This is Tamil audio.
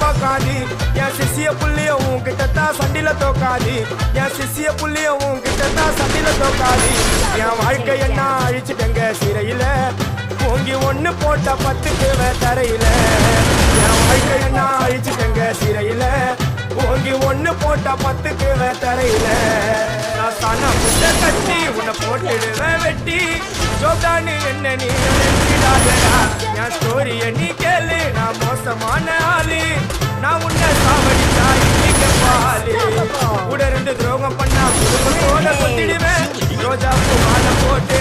பார்க்காது என் சிசிய புள்ளிய உன்கிட்ட தான் சண்டில தோக்காது என் சிசிய புள்ளிய உன்கிட்ட தான் சண்டில தோக்காது என் வாழ்க்கை என்ன அழிச்சிட்டங்க சிறையில ஓங்கி ஒண்ணு போட்ட 10க்கு தரையில என் வாழ்க்கை என்ன அழிச்சிட்டங்க சிறையில ஓங்கி ஒண்ணு போட்ட 10க்கு தரையில நான் சாணா முட்டை கட்டி உன்னை போட்டுடுவேன் வெட்டி ஜோதானு என்ன நீ நினைச்சிடாதடா என் ஸ்டோரிய நீ கேளு நான் மோசமான ஆளு நான் உன்னை சாவடிச்சா இன்னைக்கு பாலு கூட 2 துரோகம் பண்ணா குடும்பத்தோட கொத்திடுவேன் ரோஜா பூ மாலை போட்டு